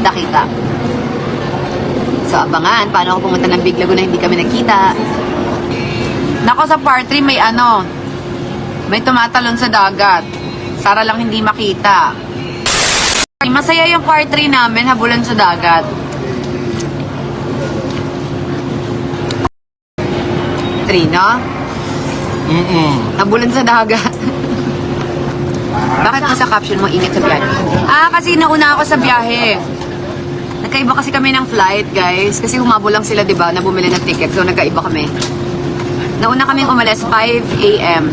kita-kita. So, abangan, paano ako pumunta ng Big Lagoon na hindi kami nagkita. Nako, sa part 3 may may tumatalon sa dagat. Para lang hindi makita. Masaya yung part 3 namin, habulan sa dagat. 3, no? Habulan sa dagat. Bakit mo sa caption mo, ingat sa biyahe? Kasi nauna ako sa biyahe. Nagkaiba kasi kami ng flight, guys. Kasi humabol lang sila, diba, na bumili ng ticket. So, nagkaiba kami. Nauna kaming umalis, 5 a.m.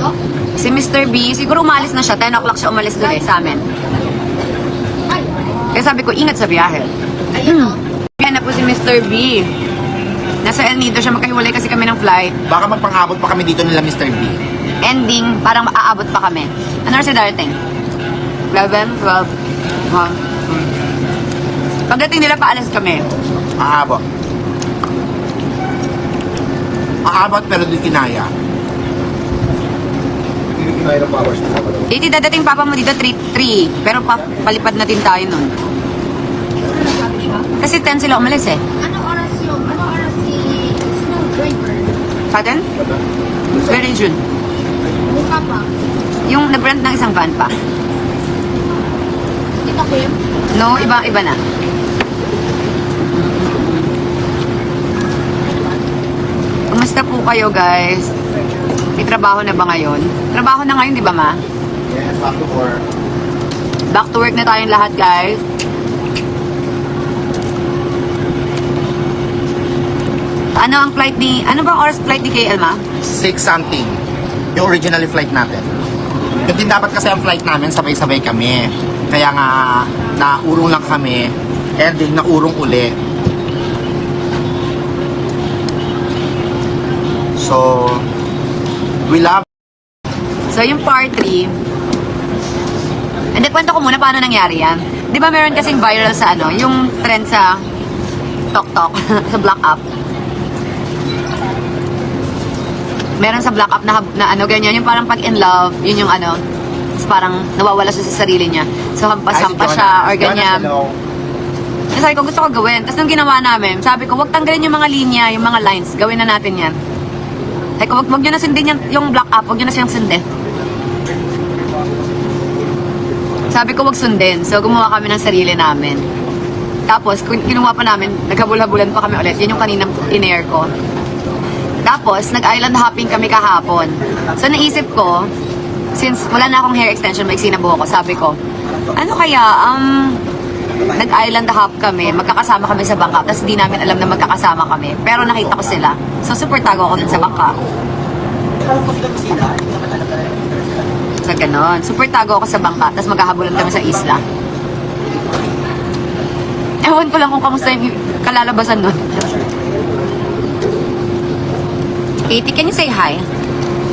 Si Mr. B, siguro umalis na siya. 10 o'clock siya umalis doon sa amin. Kaya sabi ko, ingat sa biyahe. Kaya na po si Mr. B. Nasa El Nido siya, magkahiwalay kasi kami ng flight. Baka magpang-abot pa kami dito nila, Mr. B. Ending, parang maaabot pa kami. Ano si Darting? 11, 12, 1, pagdating nila, paalas kami. Aabot. Aabot pero di kinaya. Hindi kinaya ng powers na sa Dito dadating papa mo dito 3. Pero palipad na din tayo nun. Kasi 10 sila umalis eh. Ano oras si snow driver? Pardon? Very June. Yung papa? Yung nag-rent ng isang van pa. Dito ko yun? No, iba na. Kumusta po kayo, guys? May trabaho na ba ngayon? Trabaho na ngayon, di ba, ma? Yes, back to work. Back to work na tayong lahat, guys. Ano ang flight ni... Ano bang oras flight ni KL, ma? 6 something. Yung originally flight natin. Yung din dapat kasi ang flight namin, sabay-sabay kami. Kaya nga, naurong lang kami. Ending, naurong uli. So, we love. So, yung part 3, hindi, kwento ko muna paano nangyari yan. Di ba meron kasing viral sa yung trend sa TokTok, sa Black App. Meron sa Black App na ganyan, yung parang pag in love, yun yung parang nawawala siya sa sarili niya. So, hampas-hampas siya, or ganyan. Sabi ko, gusto ko gawin. Tapos nung ginawa namin, sabi ko, wag tanggalin yung mga linya, yung mga lines, gawin na natin yan. Sabi ko, wag nyo na sundin yung Black App, wag nyo na siyang sundin. Sabi ko, wag sundin. So, gumawa kami ng sarili namin. Tapos, kinuha pa namin, naghabul-habulan pa kami ulit. Yun yung kaninang in-air ko. Tapos, nag-island hopping kami kahapon. So, naisip ko, since wala na akong hair extension, maiksi na buhok ko, sabi ko, ano kaya, nag-island hop kami, magkakasama kami sa bangka, tapos hindi namin alam na magkakasama kami. Pero nakita ko sila. So, super tago ako dun sa bangka. Sa ganon. Super tago ako sa bangka, tapos maghahabulan kami sa isla. Ewan ko lang kung kamusta yung kalalabasan nun. Katie, can you say hi?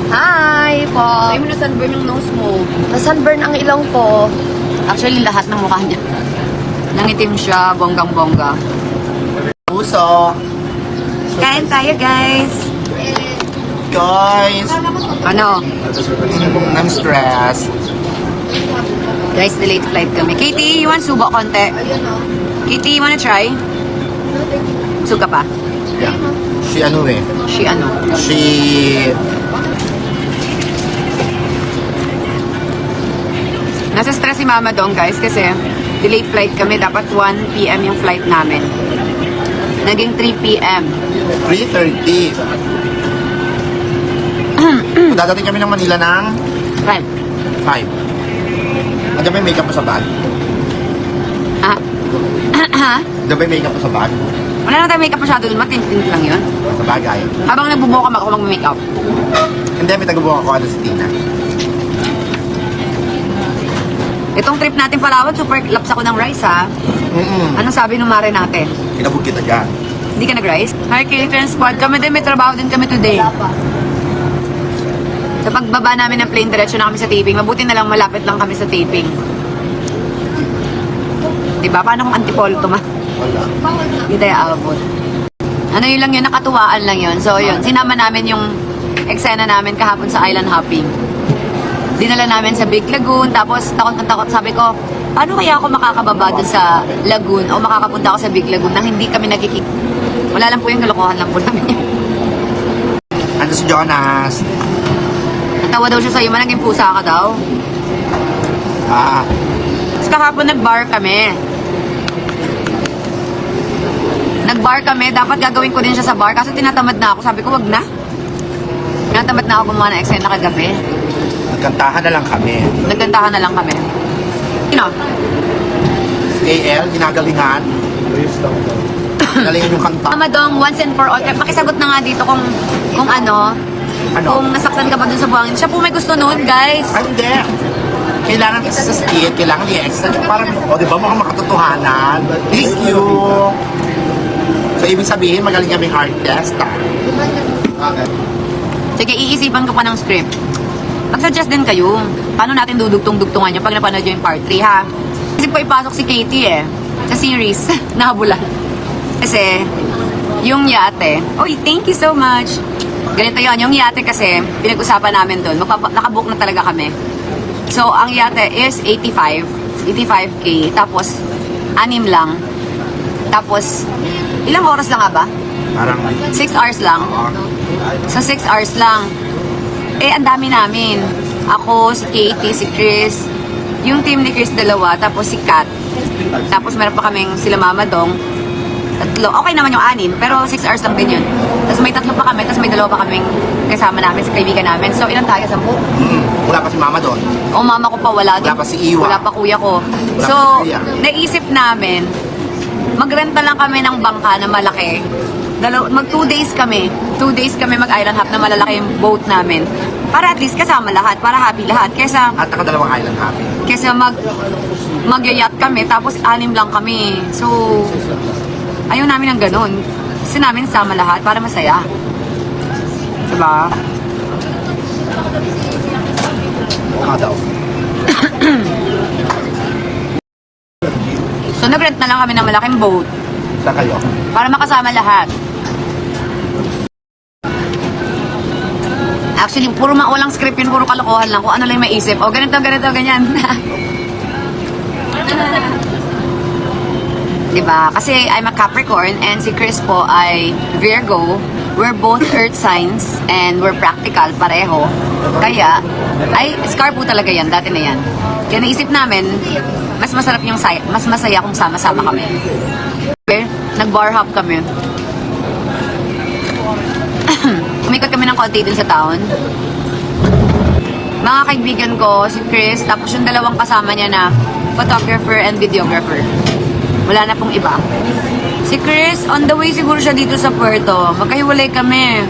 Hi po! Ay mo na sunburn yung nose mo. Nasunburn ang ilong ko. Actually, lahat ng mukha niya. Nangitim siya, bonggang-bongga. Puso. Kain tayo, guys. Guys. Ano? I'm stressed. Guys, delayed flight kami. Katie, you want subo konti? Katie, you wanna try? Suga pa? Yeah. She Nasa stress si mama doon, guys, kasi delayed flight kami. Dapat 1 p.m. yung flight namin. Naging 3 p.m. 3:30. Dadating kami ng Manila ng 5. Andiyan may makeup pa sa bag? Andiyan may makeup pa sa bag? Wala na tayo makeup masyado dun. Matintint lang yun. Sa bagay. Habang nagbubuka ako mag-makeup. Hindi, may taga-buka ko si Tina. Itong trip natin Palawan, super laps ako ng rice, ha? Anong sabi ng mare natin? Kinabog kita dyan. Hindi ka nag-rice? Hi, Kilitran Squad. Kami din, may trabaho din kami today. Sa pagbaba namin ng plane, diretso na kami sa taping. Mabuti na lang, malapit lang kami sa taping. Diba? Paano kung antipolo to, ma? Wala. Hindi tayo aabot. Ano yun lang yun, nakatuwaan lang yun. So yun, sinama namin yung eksena namin kahapon sa island hopping. Dinala namin sa Big Lagoon, tapos takot na takot, sabi ko, paano kaya ako makakababa dun sa lagoon o makakapunta ako sa Big Lagoon nang hindi kami nagkikita? Wala lang po yung kalokohan lang po namin yun. Ando si Jonas. Natawa daw siya sa'yo, managing pusa ka daw. Ah, Tapos kahapon nag-bar kami. Nag-bar kami, dapat gagawin ko din siya sa bar kasi tinatamad na ako. Sabi ko, wag na. Tinatamad na ako gumawa ng eksena kagabi. nagkantahan na lang kami. Nagkantahan na lang kami. Sino? AL, ginagalingan. Galingan yung kanta. Mama Dong, once and for all, pakisagot na nga dito kung ano, kung nasaktan ka ba dun sa buhangin. Siya po may gusto noon, guys. Ay, hindi. Kailangan kasi sa skit, kailangan i-extra. Parang, di ba, mukhang makatotohanan. Thank you. So, ibig sabihin, magaling kaming artist. Okay. Sige, iisipan ko pa ng script. Mag-suggest din kayo. Paano natin dudugtong-dugtungan nyo pag napanood nyo yung part 3, ha? Isip ko ipasok si Katie, sa series. Nahabulan. Kasi, yung yate. Oy, thank you so much. Ganito yon, yung yate kasi, pinag-usapan namin doon. Nakabook na talaga kami. So, ang yate is 85K. Tapos, 6 lang. Tapos, ilang oras lang nga ba? Parang, 6 hours lang. So, 6 hours lang. Ang dami namin. Ako, si Katie, si Chris. Yung team ni Chris, 2. Tapos si Kat. Tapos meron pa kaming sila Mama Dong. 3. Okay naman yung 6. Pero 6 hours lang din yun. Tapos may 3 pa kami. Tapos may 2 pa kaming kasama namin sa kaibigan namin. So, ilan tayo? 10? wala pa si Mama doon. O, mama ko pa, wala din. Wala pa si Iwa. Wala pa kuya ko. Wala So, pa si kuya. naisip namin, magrenta lang kami ng bangka na malaki. Mag 2 days kami. 2 days kami mag-island hop na malalaki yung boat namin. Para at least kasama lahat. Para happy lahat. Kesa At nakadalawang island happy. magyayat kami, tapos 6 lang kami. So, ayaw namin ng ganun. Kasi namin sama lahat para masaya. Diba? Mukha daw. So, nag-rent na lang kami ng malaking boat Sa kayo. para makasama lahat. Actually, puro walang script yun, puro kalokohan lang. Kung ano lang yung maisip. O, ganito, ganyan. Diba? Kasi I'm a Capricorn and si Chris po ay Virgo. We're both earth signs and we're practical, pareho. Kaya, scar po talaga yan, dati na yan. Kaya naisip namin, mas masarap yung mas masaya kung sama-sama kami. Okay? Nag-bar hop kami. Umikot kami ng konti dun sa town. Mga kaibigan ko, si Chris, tapos yung 2 kasama niya na photographer and videographer. Wala na pong iba. Si Chris, on the way siguro siya dito sa Puerto. Magkahiwalay kami.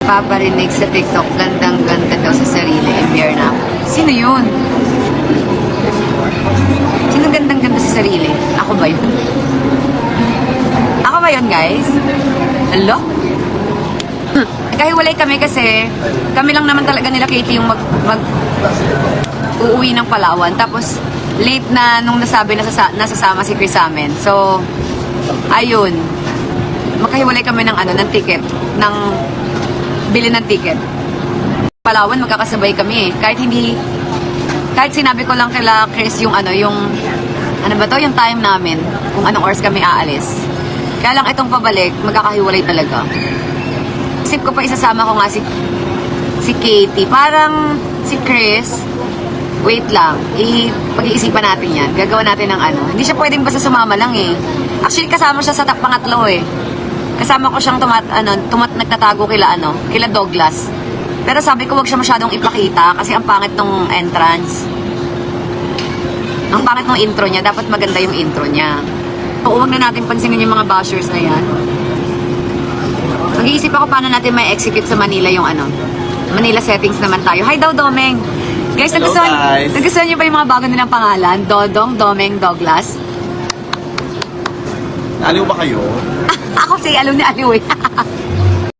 Paparinig sa TikTok, gandang-ganda daw sa sarili. Embiar na. Sino yun? Sino gandang-ganda sa sarili? Ako ba yun? Ako ba yun, guys? Hello? Nagkahiwalay kami kasi kami lang naman talaga nila Katie yung uuwi ng Palawan. Tapos late na nung nasabi na nasasama si Chris sa amin. So, ayun. Magkahiwalay kami ng ng ticket. Ng bili ng ticket. Palawan, magkakasabay kami. Kahit sinabi ko lang kila Chris yung yung time namin. Kung anong oras kami aalis. Kaya lang itong pabalik, magkakahiwalay talaga. Isip ko pa isasama ko nga si Katie. Parang si Chris, wait lang, pag-iisipan natin yan. Gagawa natin ng Hindi siya pwedeng basta sumama lang eh. Actually, kasama siya sa pangatlo eh. Kasama ko siyang nagtatago kila Douglas. Pero sabi ko wag siya masyadong ipakita kasi ang pangit ng entrance. Ang pangit ng intro niya, dapat maganda yung intro niya. So, huwag na natin pansinin yung mga bashers na yan. Mag-iisip ako paano natin may execute sa Manila yung Manila settings naman tayo. Hi daw, Domeng! Guys, nagustuhan niyo ba yung mga bago nilang pangalan? Dodong, Domeng, Douglas. Aliw ba kayo? Ako si Aliw ni Aliw eh.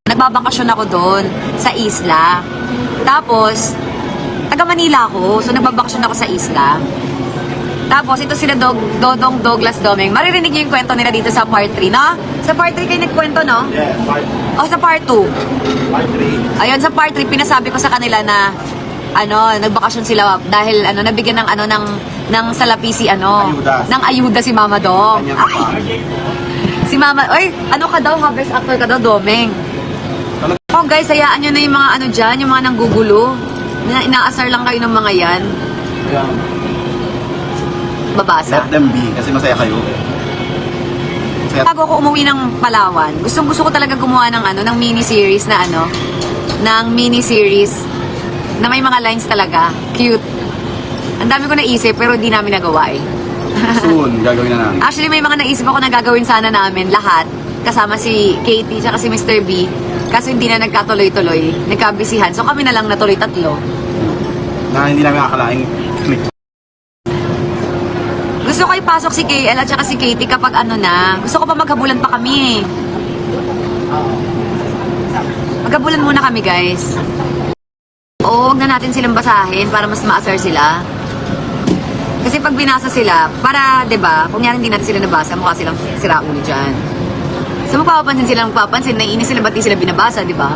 Nagbabakasyon ako doon sa isla. Tapos, taga Manila ako. So, nagbabakasyon ako sa isla. Tapos, ito sila Dodong, Douglas, Domeng. Maririnig niyo yung kwento nila dito sa part 3, no? Sa part 3 kayo nagkwento, no? Yeah, part O, sa part 2? 3. Ayun, sa part 3, pinasabi ko sa kanila na nagbakasyon sila dahil nabigyan ng ng salapi si Ayuda. ng ayuda si Mama Dong. Kanyang apa. Si Mama, ka daw, best actor ka daw, Domeng. Oh guys, hayaan nyo na yung mga dyan, yung mga nanggugulo. Inaasar lang kayo ng mga yan. Kaya, Babasa. let them be, kasi masaya kayo. Masaya. Bago ako umuwi ng Palawan, gusto ko talaga gumawa ng mini-series ng mini-series na may mga lines talaga. Cute. Ang dami ko naisip, pero di namin nagawa eh. Soon, gagawin na namin. Actually, may mga naisip ako na gagawin sana namin, lahat. Kasama si Katie, tsaka si Mr. B. Kaso hindi na nagkatuloy-tuloy. Nagkabisihan. So kami na lang natuloy 3. Na hindi namin akalaing click. Gusto ko ipasok si KL at saka si Katie kapag Gusto ko pa maghabulan pa kami. Maghabulan muna kami, guys. Oo, wag na natin silang basahin para mas maasar sila. Kasi pag binasa sila, para, 'di ba, kung yan hindi natin sila nabasa, mukha silang sira ulo dyan. So magpapapansin sila, naiinis sila, ba't di sila binabasa, 'di ba?